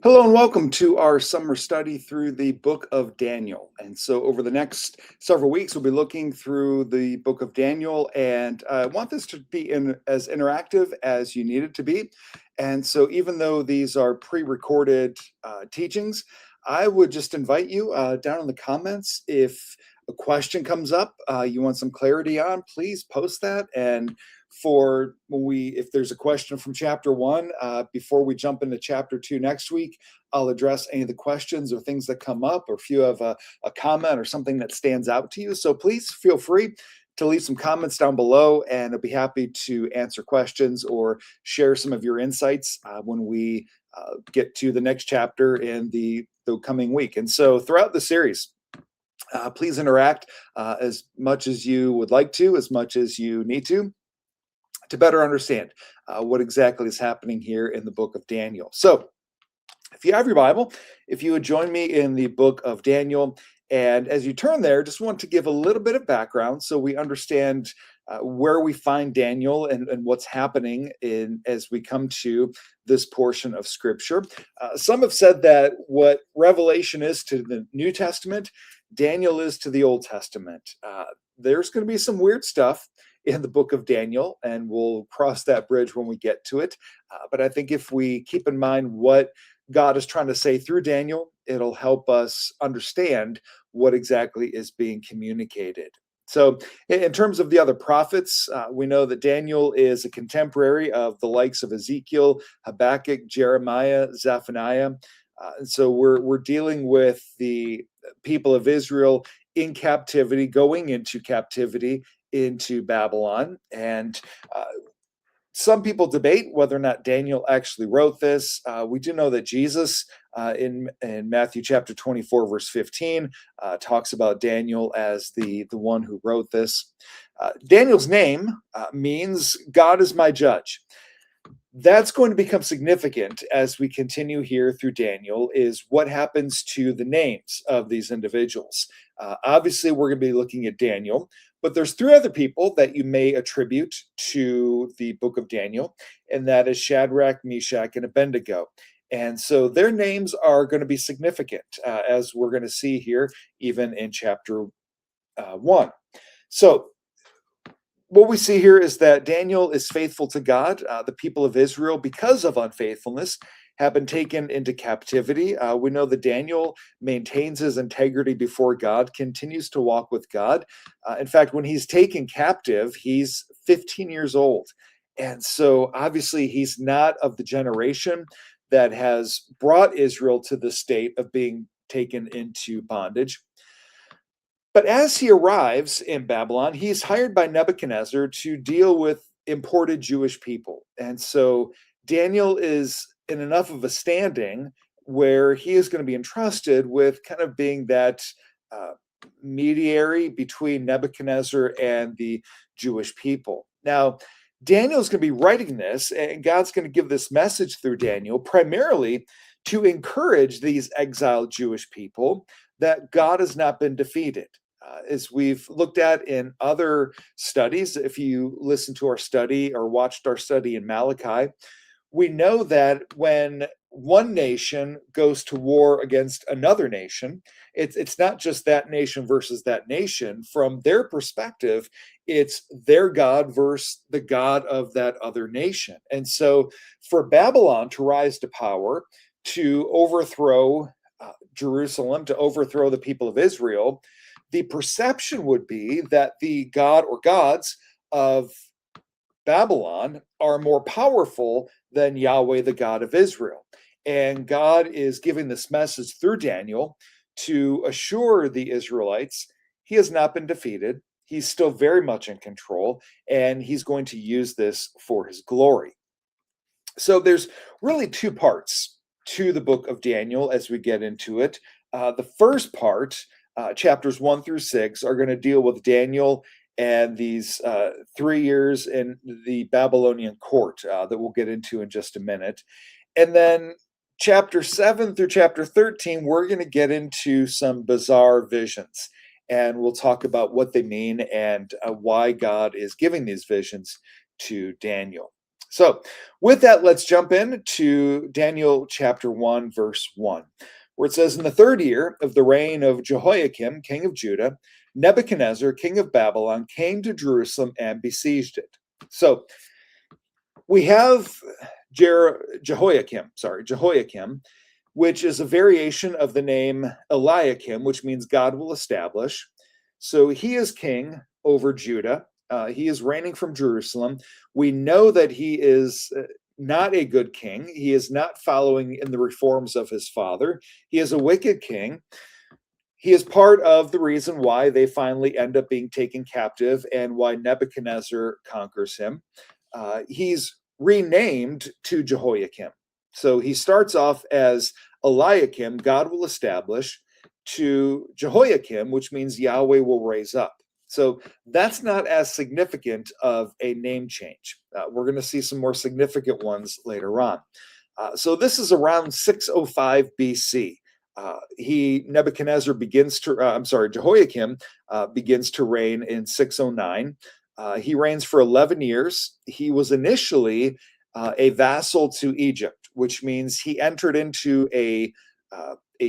Hello and welcome to our summer study through the book of Daniel. And so, over the next several weeks, we'll be looking through the book of Daniel. And I want this to be as interactive as you need it to be. And so, even though these are pre recorded teachings, I would just invite you down in the comments if a question comes up you want some clarity on, please post that. And for when if there's a question from chapter one, before we jump into chapter two next week, I'll address any of the questions or things that come up, or if you have a comment or something that stands out to you. So please feel free to leave some comments down below, and I'll be happy to answer questions or share some of your insights when we get to the next chapter in the coming week. And so throughout the series, please interact as much as you would like to, as much as you need to better understand what exactly is happening here in the book of Daniel. So, if you have your Bible, if you would join me in the book of Daniel, and as you turn there, just want to give a little bit of background so we understand where we find Daniel and what's happening as we come to this portion of Scripture. Some have said that what Revelation is to the New Testament, Daniel is to the Old Testament. There's going to be some weird stuff in the book of Daniel, and we'll cross that bridge when we get to it. But I think if we keep in mind what God is trying to say through Daniel, it'll help us understand what exactly is being communicated. So, in terms of the other prophets, we know that Daniel is a contemporary of the likes of Ezekiel, Habakkuk, Jeremiah, Zephaniah. And so we're dealing with the people of Israel in captivity, going into captivity into Babylon. And some people debate whether or not Daniel actually wrote this. We do know that Jesus in Matthew chapter 24, verse 15, talks about Daniel as the one who wrote this. Daniel's name means God is my judge. That's going to become significant as we continue here through Daniel, is what happens to the names of these individuals. Obviously, we're going to be looking at Daniel, but there's three other people that you may attribute to the book of Daniel, and that is Shadrach, Meshach, and Abednego. And so their names are going to be significant, as we're going to see here, even in chapter 1. So what we see here is that Daniel is faithful to God. The people of Israel, because of unfaithfulness, have been taken into captivity. We know that Daniel maintains his integrity before God, continues to walk with God. In fact, when he's taken captive, he's 15 years old. And so obviously he's not of the generation that has brought Israel to the state of being taken into bondage. But as he arrives in Babylon, he's hired by Nebuchadnezzar to deal with imported Jewish people. And so Daniel is in enough of a standing where he is going to be entrusted with kind of being that mediary between Nebuchadnezzar and the Jewish people. Now, Daniel's going to be writing this, and God's going to give this message through Daniel primarily to encourage these exiled Jewish people that God has not been defeated. As we've looked at in other studies, if you listen to our study or watched our study in Malachi, we know that when one nation goes to war against another nation, it's not just that nation versus that nation. From their perspective, it's their God versus the God of that other nation. And so for Babylon to rise to power, to overthrow Jerusalem, to overthrow the people of Israel, the perception would be that the god or gods of Babylon are more powerful than Yahweh, the God of Israel. And God is giving this message through Daniel to assure the Israelites he has not been defeated. He's still very much in control, and he's going to use this for his glory. So there's really two parts to the book of Daniel as we get into it. The first part, chapters 1 through 6, are going to deal with Daniel and these 3 years in the Babylonian court that we'll get into in just a minute. And then chapter 7 through chapter 13, we're going to get into some bizarre visions. And we'll talk about what they mean and why God is giving these visions to Daniel. So, with that, let's jump into Daniel chapter 1, verse 1, where it says, in the third year of the reign of Jehoiakim, king of Judah, Nebuchadnezzar, king of Babylon, came to Jerusalem and besieged it. So, we have Jehoiakim, which is a variation of the name Eliakim, which means God will establish. So he is king over Judah. He is reigning from Jerusalem. We know that he is not a good king. He is not following in the reforms of his father. He is a wicked king. He is part of the reason why they finally end up being taken captive and why Nebuchadnezzar conquers him. He's renamed to Jehoiakim. So he starts off as Eliakim, God will establish, to Jehoiakim, which means Yahweh will raise up. So that's not as significant of a name change. We're going to see some more significant ones later on. So this is around 605 BC. Jehoiakim begins to reign in 609. He reigns for 11 years. He was initially a vassal to Egypt, which means he entered into a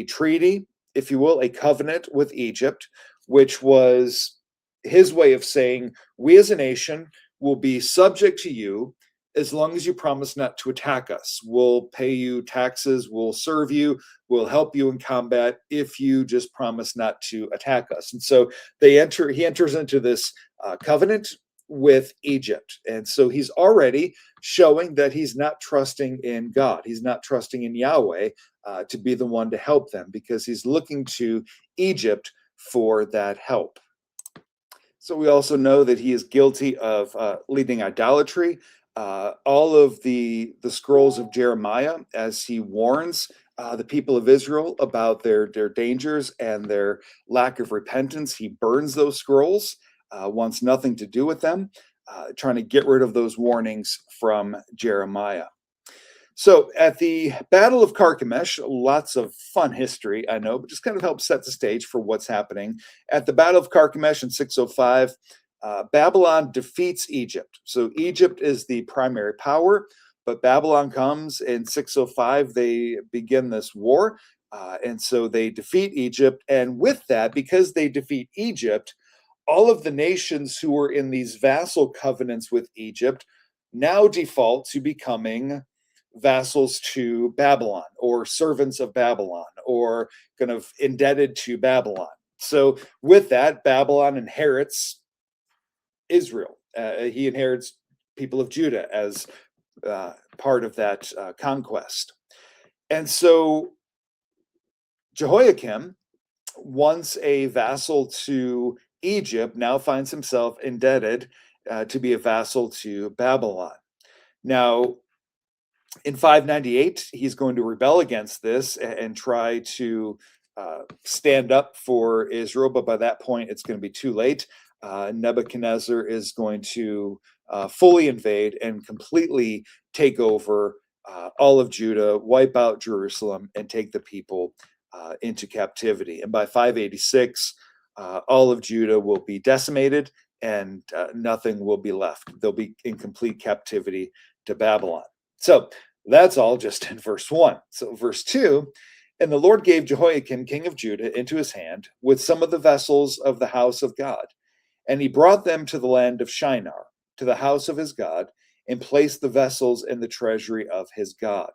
treaty, if you will, a covenant with Egypt, which was his way of saying, we as a nation will be subject to you as long as you promise not to attack us. We'll pay you taxes, we'll serve you, we'll help you in combat if you just promise not to attack us. And so he enters into this covenant with Egypt. And so he's already showing that he's not trusting in God. He's not trusting in Yahweh to be the one to help them, because he's looking to Egypt for that help. So we also know that he is guilty of leading idolatry. All of the scrolls of Jeremiah, as he warns the people of Israel about their dangers and their lack of repentance, he burns those scrolls, wants nothing to do with them, trying to get rid of those warnings from Jeremiah. So at the Battle of Carchemish, lots of fun history, I know, but just kind of helps set the stage for what's happening. At the Battle of Carchemish in 605, Babylon defeats Egypt. So Egypt is the primary power, but Babylon comes in 605. They begin this war, and so they defeat Egypt. And with that, because they defeat Egypt, all of the nations who were in these vassal covenants with Egypt now default to becoming vassals to Babylon, or servants of Babylon, or kind of indebted to Babylon. So with that, Babylon inherits Israel. He inherits people of Judah as part of that conquest. And so Jehoiakim, once a vassal to Egypt, now finds himself indebted to be a vassal to Babylon. Now, in 598, he's going to rebel against this and try to stand up for Israel, but by that point, it's going to be too late. Nebuchadnezzar is going to fully invade and completely take over all of Judah, wipe out Jerusalem, and take the people into captivity. And by 586, all of Judah will be decimated and nothing will be left. They'll be in complete captivity to Babylon. So that's all just in verse 1. So verse 2, and the Lord gave Jehoiakim, king of Judah, into his hand with some of the vessels of the house of God. And he brought them to the land of Shinar, to the house of his God, and placed the vessels in the treasury of his God.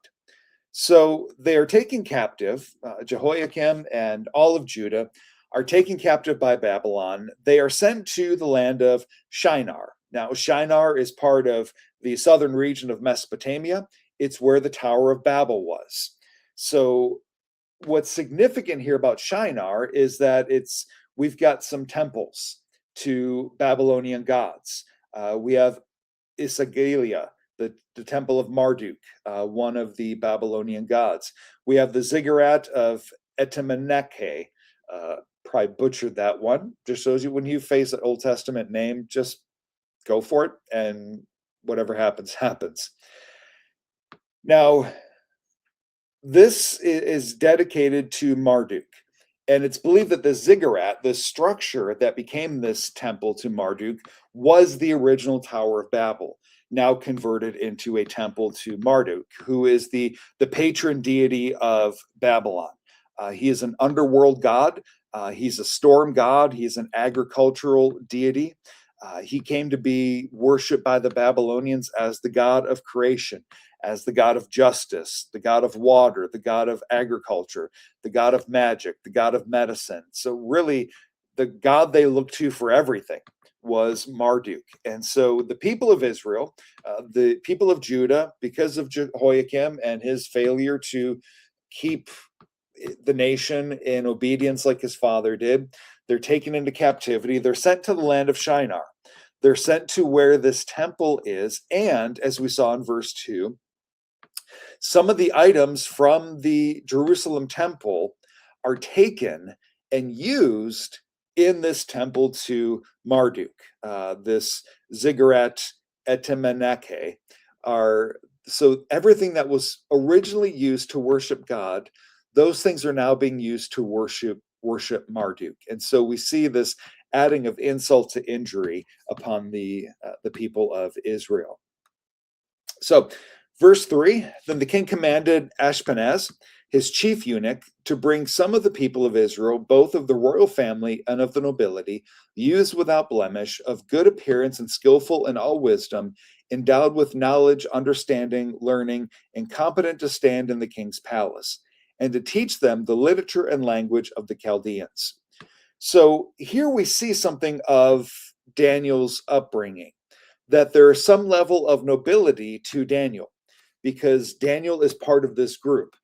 So they are taken captive. Jehoiakim and all of Judah are taken captive by Babylon. They are sent to the land of Shinar. Now, Shinar is part of the southern region of Mesopotamia. It's where the Tower of Babel was. So what's significant here about Shinar is that we've got some temples to Babylonian gods. We have Isagilia, the temple of Marduk, one of the Babylonian gods. We have the ziggurat of Etemeneke. Probably butchered that one. Just shows you when you face an Old Testament name, just go for it, and whatever happens, happens. Now, this is dedicated to Marduk. And it's believed that the ziggurat, the structure that became this temple to Marduk, was the original Tower of Babel. now converted into a temple to Marduk, who is the patron deity of Babylon. He is an underworld god. He's a storm god. He's an agricultural deity. He came to be worshipped by the Babylonians as the god of creation, as the god of justice, the god of water, the god of agriculture, the god of magic, the god of medicine. So, really, the god they looked to for everything was Marduk. And so the people of Israel, the people of Judah, because of Jehoiakim and his failure to keep the nation in obedience like his father did, they're taken into captivity. They're sent to the land of Shinar. They're sent to where this temple is. And as we saw in verse 2, some of the items from the Jerusalem temple are taken and used in this temple to Marduk. This Ziggurat Etemeneke are, so everything that was originally used to worship God, those things are now being used to worship Marduk. And so we see this adding of insult to injury upon the people of Israel. So verse 3, then the king commanded Ashpenaz, his chief eunuch, to bring some of the people of Israel, both of the royal family and of the nobility, youths without blemish, of good appearance and skillful in all wisdom, endowed with knowledge, understanding, learning, and competent to stand in the king's palace, and to teach them the literature and language of the Chaldeans. So here we see something of Daniel's upbringing, that there is some level of nobility to Daniel, because Daniel is part of this group,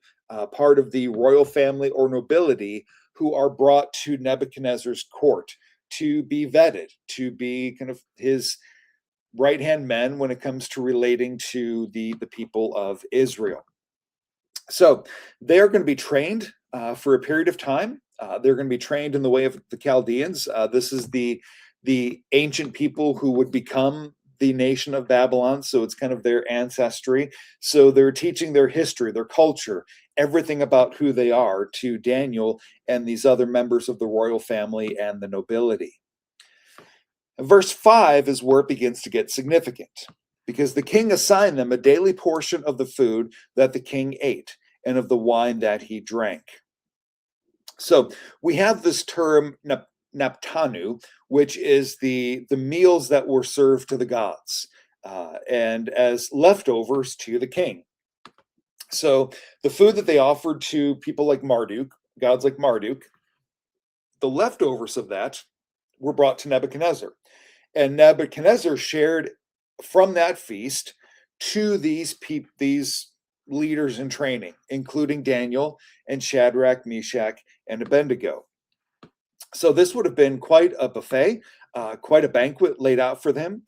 part of the royal family or nobility who are brought to Nebuchadnezzar's court to be vetted, to be kind of his right-hand men when it comes to relating to the people of Israel. So they're going to be trained for a period of time. They're going to be trained in the way of the Chaldeans. This is the ancient people who would become the nation of Babylon. So it's kind of their ancestry. So they're teaching their history, their culture, everything about who they are to Daniel and these other members of the royal family and the nobility. Verse 5 is where it begins to get significant, because the king assigned them a daily portion of the food that the king ate and of the wine that he drank. So we have this term naptanu, which is the meals that were served to the gods and as leftovers to the king. So the food that they offered to people like Marduk, gods like Marduk, the leftovers of that were brought to Nebuchadnezzar. And Nebuchadnezzar shared from that feast to these leaders in training, including Daniel and Shadrach, Meshach, and Abednego. So this would have been quite a buffet, quite a banquet laid out for them.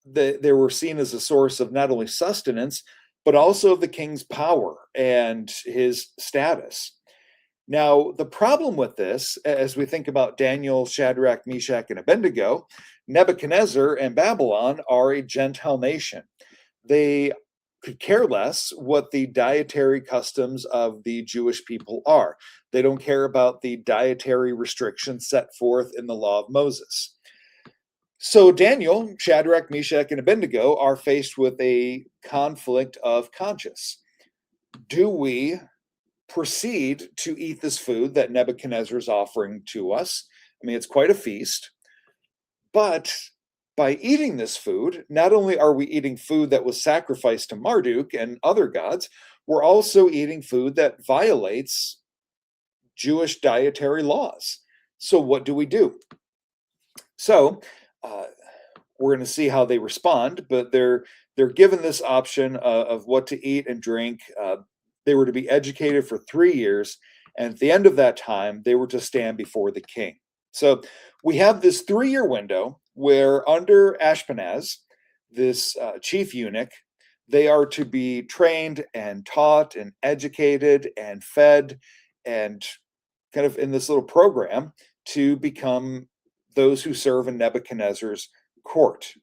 They were seen as a source of not only sustenance, but also of the king's power and his status. Now, the problem with this, as we think about Daniel, Shadrach, Meshach, and Abednego, Nebuchadnezzar and Babylon are a Gentile nation. They could care less what the dietary customs of the Jewish people are. They don't care about the dietary restrictions set forth in the law of Moses. So Daniel, Shadrach, Meshach, and Abednego are faced with a conflict of conscience. Do we proceed to eat this food that Nebuchadnezzar is offering to us? I mean, it's quite a feast, but by eating this food, not only are we eating food that was sacrificed to Marduk and other gods, we're also eating food that violates Jewish dietary laws. So what do we do? So we're going to see how they respond, but they're given this option of what to eat and drink. They were to be educated for 3 years, and at the end of that time, they were to stand before the king. So we have this 3-year window where under Ashpenaz, this chief eunuch, they are to be trained and taught and educated and fed and kind of in this little program to become those who serve in Nebuchadnezzar's court.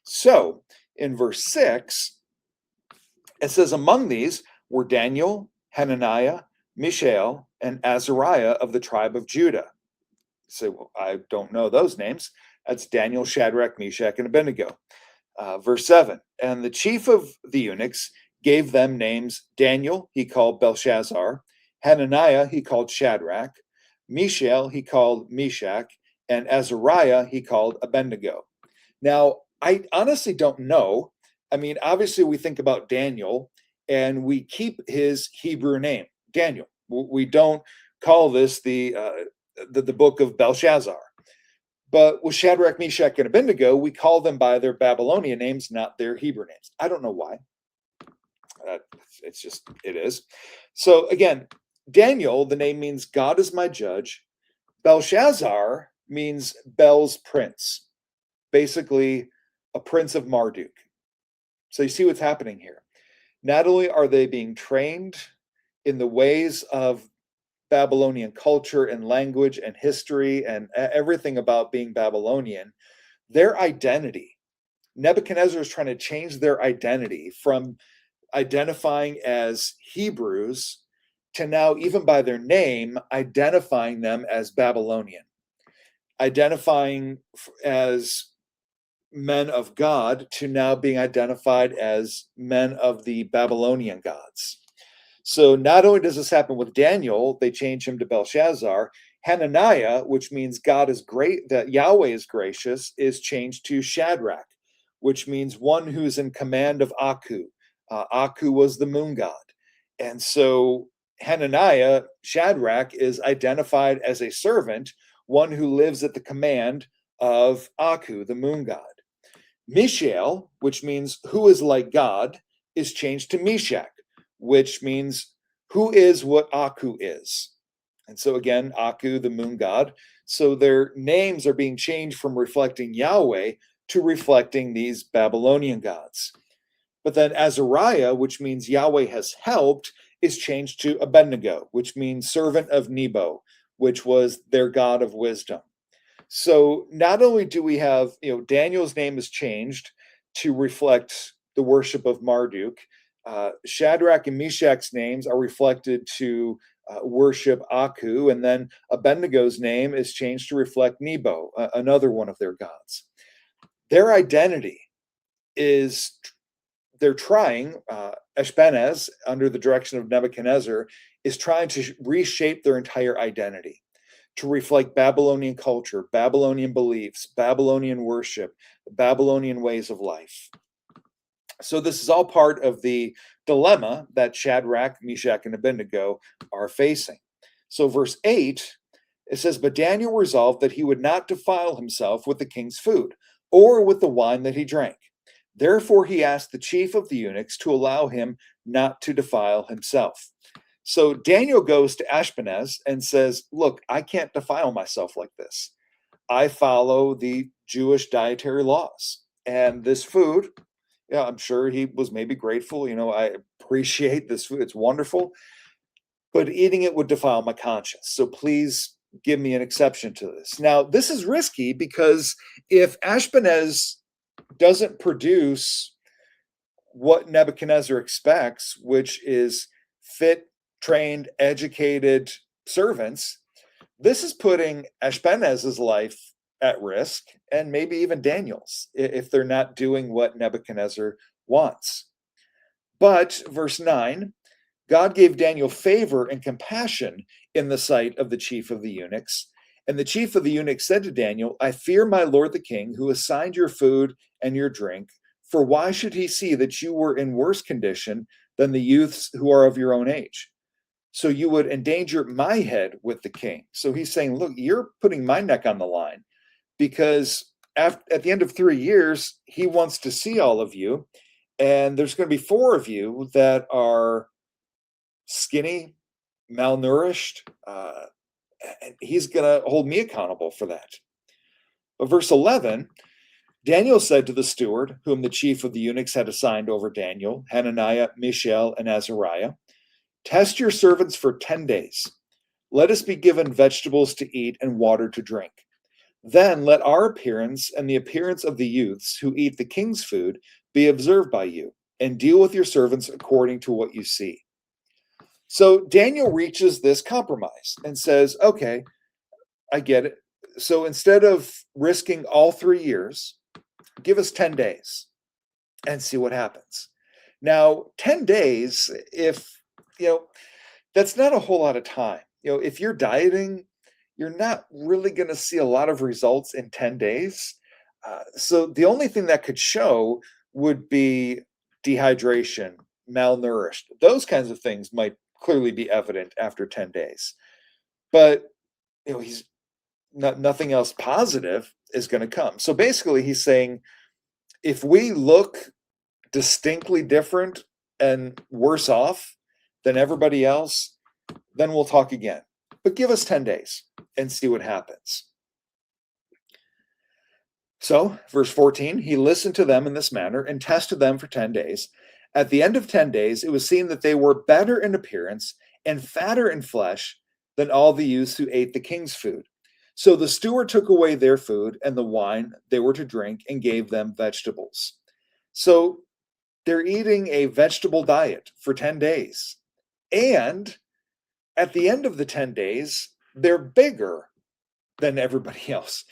So in verse 6, it says, among these were Daniel, Hananiah, Mishael, and Azariah of the tribe of Judah. So, well, I don't know those names. That's Daniel, Shadrach, Meshach, and Abednego. Verse 7, and the chief of the eunuchs gave them names: Daniel he called Belshazzar, Hananiah he called Shadrach, Mishael he called Meshach, and Azariah he called Abednego. Now, I honestly don't know. I mean, obviously, we think about Daniel and we keep his Hebrew name, Daniel. We don't call this the book of Belshazzar. But with Shadrach, Meshach, and Abednego, we call them by their Babylonian names, not their Hebrew names. I don't know why. It's just, it is. So again, Daniel, the name means God is my judge. Belshazzar means Bel's prince, basically a prince of Marduk. So you see what's happening here. Not only are they being trained in the ways of Babylonian culture and language and history and everything about being Babylonian, their identity. Nebuchadnezzar is trying to change their identity from identifying as Hebrews to now, even by their name, identifying them as Babylonian, identifying as men of God to now being identified as men of the Babylonian gods. So not only does this happen with Daniel, they change him to Belshazzar. Hananiah, which means God is great, that Yahweh is gracious, is changed to Shadrach, which means one who's in command of Aku. Aku was the moon god. And so Hananiah, Shadrach, is identified as a servant, one who lives at the command of Aku, the moon god. Mishael, which means who is like God, is changed to Meshach, which means who is what Aku is. And so again, Aku, the moon god. So their names are being changed from reflecting Yahweh to reflecting these Babylonian gods. But then Azariah, which means Yahweh has helped, is changed to Abednego, which means servant of Nebo, which was their god of wisdom. So not only do we have, Daniel's name is changed to reflect the worship of Marduk, Shadrach and Meshach's names are reflected to worship Aku, and then Abednego's name is changed to reflect Nebo, another one of their gods. Their identity is, they're trying, Ashpenaz, under the direction of Nebuchadnezzar, is trying to reshape their entire identity to reflect Babylonian culture, Babylonian beliefs, Babylonian worship, Babylonian ways of life. So this is all part of the dilemma that Shadrach, Meshach, and Abednego are facing. So verse 8, it says, but Daniel resolved that he would not defile himself with the king's food or with the wine that he drank. Therefore he asked the chief of the eunuchs to allow him not to defile himself. So Daniel goes to Ashpenaz and says, look, I can't defile myself like this. I follow the Jewish dietary laws. And this food, yeah, I'm sure he was maybe grateful. I appreciate this food. It's wonderful. But eating it would defile my conscience. So please give me an exception to this. Now, this is risky because if Ashpenaz doesn't produce what Nebuchadnezzar expects, which is fit, trained, educated servants, this is putting Ashpenaz's life at risk, and maybe even Daniel's, if they're not doing what Nebuchadnezzar wants. But verse 9, God gave Daniel favor and compassion in the sight of the chief of the eunuchs. And the chief of the eunuchs said to Daniel, I fear my lord the king, who assigned your food and your drink, for why should he see that you were in worse condition than the youths who are of your own age? So you would endanger my head with the king. So he's saying, look, you're putting my neck on the line, because at the end of 3 years, he wants to see all of you. And there's going to be 4 of you that are skinny, malnourished. And he's going to hold me accountable for that. But verse 11, Daniel said to the steward, whom the chief of the eunuchs had assigned over Daniel, Hananiah, Mishael, and Azariah, test your servants for 10 days. Let us be given vegetables to eat and water to drink. Then let our appearance and the appearance of the youths who eat the king's food be observed by you, and deal with your servants according to what you see. So Daniel reaches this compromise and says, okay, I get it. So instead of risking all 3 years, give us 10 days. and see what happens. Now, 10 days, if, you know, that's not a whole lot of time. If you're dieting, you're not really going to see a lot of results in 10 days. So the only thing that could show would be dehydration, malnourished. Those kinds of things might clearly be evident after 10 days. But he's nothing else positive is going to come. So basically he's saying if we look distinctly different and worse off than everybody else, then we'll talk again. But give us 10 days and see what happens. So, verse 14, he listened to them in this manner and tested them for 10 days. At the end of 10 days, it was seen that they were better in appearance and fatter in flesh than all the youths who ate the king's food. So the steward took away their food and the wine they were to drink and gave them vegetables. So they're eating a vegetable diet for 10 days. And at the end of the 10 days, they're bigger than everybody else.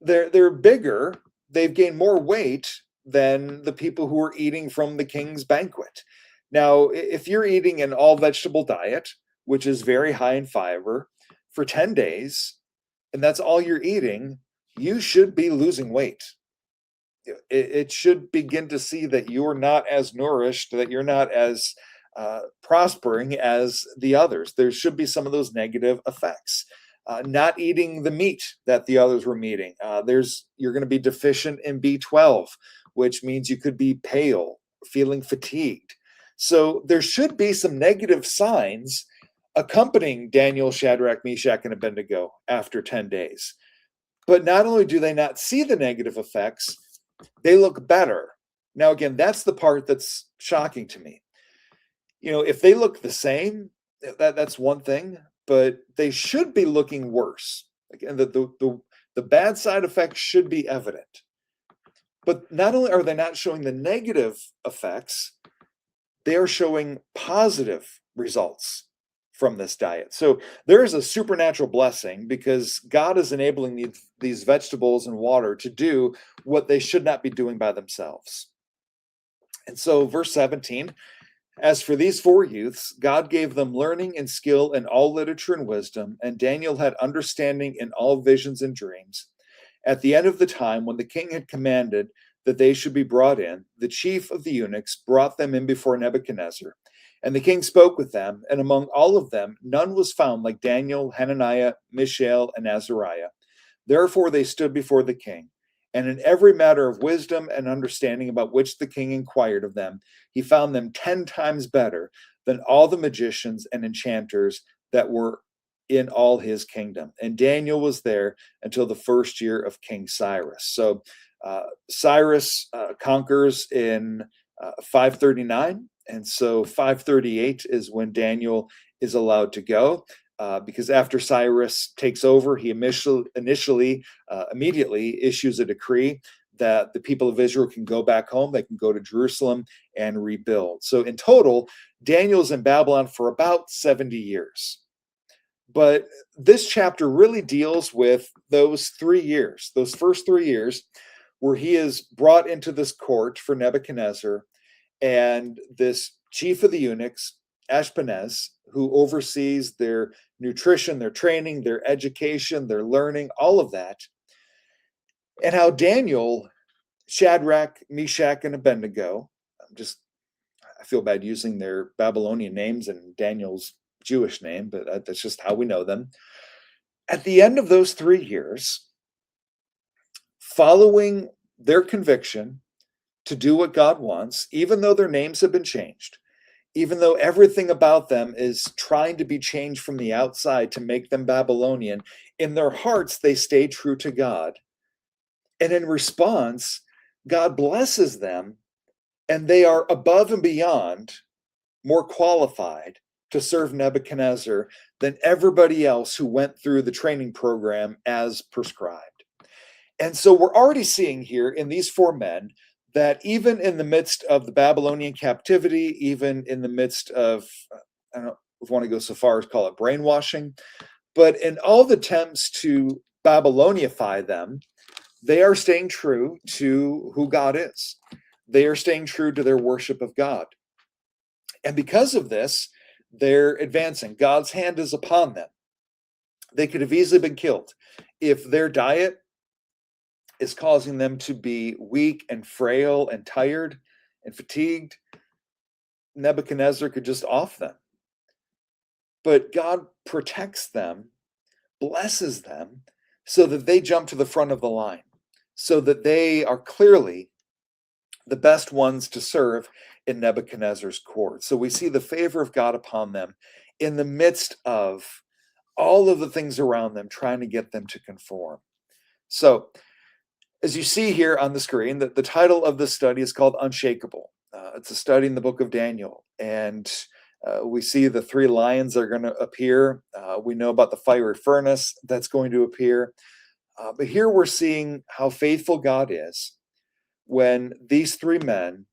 They're bigger. They've gained more weight than the people who are eating from the king's banquet. Now, if you're eating an all vegetable diet, which is very high in fiber, for 10 days, and that's all you're eating, you should be losing weight. It should begin to see that you're not as nourished, that you're not as prospering as the others. There should be some of those negative effects. Not eating the meat that the others were eating. You're going to be deficient in B12, which means you could be pale, feeling fatigued. So there should be some negative signs accompanying Daniel, Shadrach, Meshach, and Abednego after 10 days. But not only do they not see the negative effects, they look better. Now, again, that's the part that's shocking to me. If they look the same, that's one thing, but they should be looking worse. Again, the bad side effects should be evident. But not only are they not showing the negative effects, they are showing positive results from this diet. So there is a supernatural blessing because God is enabling these vegetables and water to do what they should not be doing by themselves. And so verse 17, as for these 4 youths, God gave them learning and skill in all literature and wisdom, and Daniel had understanding in all visions and dreams. At the end of the time, when the king had commanded that they should be brought in, the chief of the eunuchs brought them in before Nebuchadnezzar. And the king spoke with them, and among all of them, none was found like Daniel, Hananiah, Mishael, and Azariah. Therefore they stood before the king. And in every matter of wisdom and understanding about which the king inquired of them, he found them 10 times better than all the magicians and enchanters that were in all his kingdom. And Daniel was there until the first year of King Cyrus. So Cyrus conquers in 539. And so 538 is when Daniel is allowed to go. Because after Cyrus takes over, he immediately issues a decree that the people of Israel can go back home. They can go to Jerusalem and rebuild. So in total, Daniel's in Babylon for about 70 years. But this chapter really deals with those 3 years, those first 3 years, where he is brought into this court for Nebuchadnezzar, and this chief of the eunuchs, Ashpenaz, who oversees their nutrition, their training, their education, their learning, all of that. And how Daniel, Shadrach, Meshach, and Abednego, I feel bad using their Babylonian names and Daniel's Jewish name, but that's just how we know them. At the end of those 3 years, following their conviction to do what God wants, even though their names have been changed, even though everything about them is trying to be changed from the outside to make them Babylonian, in their hearts, they stay true to God. And in response, God blesses them, and they are above and beyond more qualified to serve Nebuchadnezzar than everybody else who went through the training program as prescribed. And so we're already seeing here in these 4 men that even in the midst of the Babylonian captivity, even in the midst of, I don't know if I want to go so far as call it brainwashing, but in all the attempts to Babyloniify them, they are staying true to who God is. They are staying true to their worship of God. And because of this, they're advancing. God's hand is upon them. They could have easily been killed if their diet is causing them to be weak and frail and tired and fatigued. Nebuchadnezzar could just off them. But God protects them, blesses them, so that they jump to the front of the line, so that they are clearly the best ones to serve in Nebuchadnezzar's court. So we see the favor of God upon them in the midst of all of the things around them trying to get them to conform. So, as you see here on the screen, the title of this study is called Unshakable. It's a study in the book of Daniel. And we see the three lions that are going to appear. We know about the fiery furnace that's going to appear. But here we're seeing how faithful God is when these three men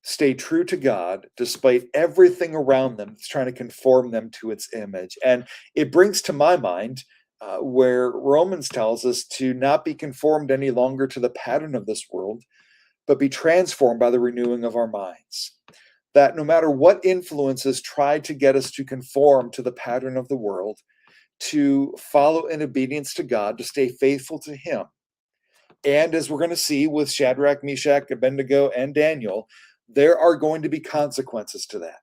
stay true to God despite everything around them that's trying to conform them to its image. And it brings to my mind where Romans tells us to not be conformed any longer to the pattern of this world, but be transformed by the renewing of our minds. That no matter what influences try to get us to conform to the pattern of the world, to follow in obedience to God, to stay faithful to Him. And as we're going to see with Shadrach, Meshach, Abednego, and Daniel, there are going to be consequences to that.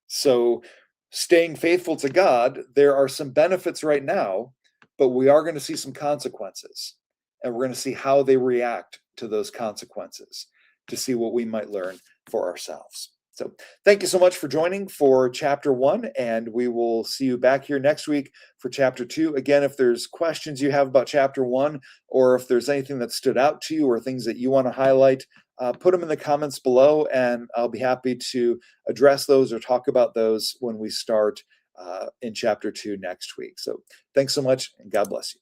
So staying faithful to God, there are some benefits right now, but we are going to see some consequences. And we're going to see how they react to those consequences to see what we might learn for ourselves. So thank you so much for joining for chapter 1, and we will see you back here next week for chapter 2. Again, if there's questions you have about chapter 1, or if there's anything that stood out to you or things that you want to highlight, put them in the comments below, and I'll be happy to address those or talk about those when we start in chapter 2 next week. So thanks so much, and God bless you.